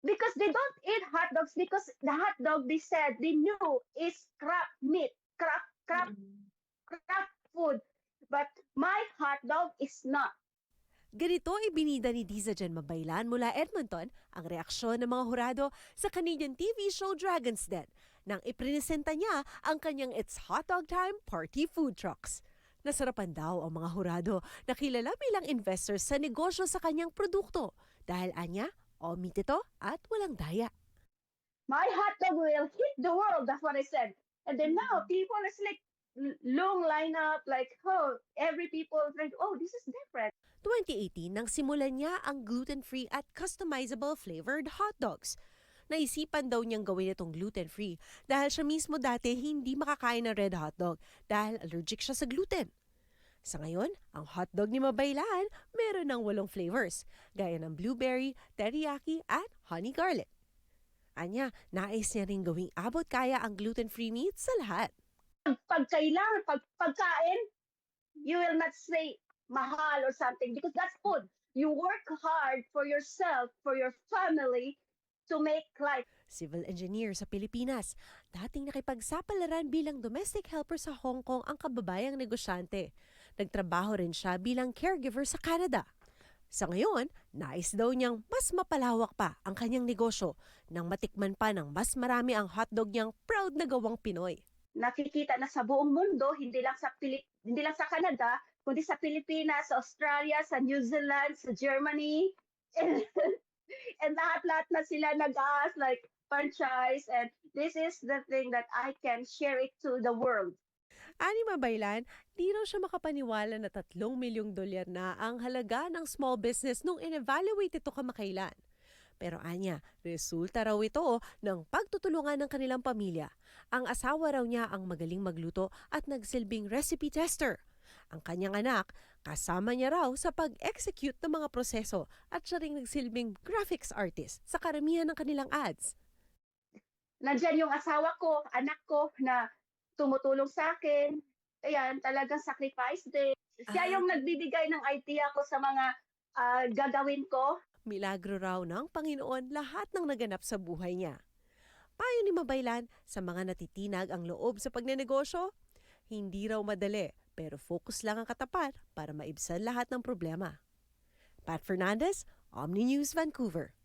because they don't eat hot dogs because the hot dog they said they knew is crap meat, Mm. crap food. But my hot dog is not. Ganito ibinida ni Diza Jen Mabaylan mula Edmonton ang reaksyon ng mga hurado sa Canadian TV show Dragon's Den nang iprinesenta niya ang kanyang It's Hot Dog Time Party Food Trucks. Nasarapan daw ang mga hurado na kilala bilang investors sa negosyo sa kanyang produkto dahil anya, omit ito at walang daya. My hot dog will hit the world. That's what I said. And then now people is like long lineup, like oh, every people like oh, this is different. 2018 nang simulan niya ang gluten-free at customizable flavored hot dogs. Naisipan daw niyang gawin itong gluten-free dahil siya mismo dati hindi makakain ng red hotdog dahil allergic siya sa gluten. Sa ngayon, ang hotdog ni Mabaylan meron ng 8 flavors, gaya ng blueberry, teriyaki at honey garlic. Anya, nais niya rin gawing abot kaya ang gluten-free meat sa lahat. Pag kailangan, pagkain, you will not say mahal or something because that's food. You work hard for yourself, for your family to make life. Civil engineer sa Pilipinas, dating nakipagsapalaran bilang domestic helper sa Hong Kong ang kababayang negosyante. Nagtrabaho rin siya bilang caregiver sa Canada. Sa ngayon, nais daw niyang mas mapalawak pa ang kanyang negosyo nang matikman pa ng mas marami ang hotdog niyang proud na gawang Pinoy. Nakikita na sa buong mundo, hindi lang sa Canada, kundi sa Pilipinas, sa Australia, sa New Zealand, sa Germany. And lahat-lahat na sila nag-ask like franchise, and this is the thing that I can share it to the world. Ani Mabaylan, di raw siya makapaniwala na 3 milyong dolyar na ang halaga ng small business nung in-evaluate ito kamakailan. Pero anya, resulta raw ito ng pagtutulungan ng kanilang pamilya. Ang asawa raw niya ang magaling magluto at nagsilbing recipe tester. Ang kanyang anak, kasama niya raw sa pag-execute ng mga proseso at siya ring nagsilbing graphics artist sa karamihan ng kanilang ads. Nandyan yung asawa ko, anak ko na tumutulong sa akin. Ayan, talagang sacrifice din. Siya yung nagbibigay ng idea ko sa mga gagawin ko. Milagro raw ng Panginoon lahat ng naganap sa buhay niya. Payo ni Mabaylan sa mga natitinag ang loob sa pagnenegosyo, hindi raw madali pero focus lang ang katapat para maibsan lahat ng problema. Pat Fernandez, Omni News, Vancouver.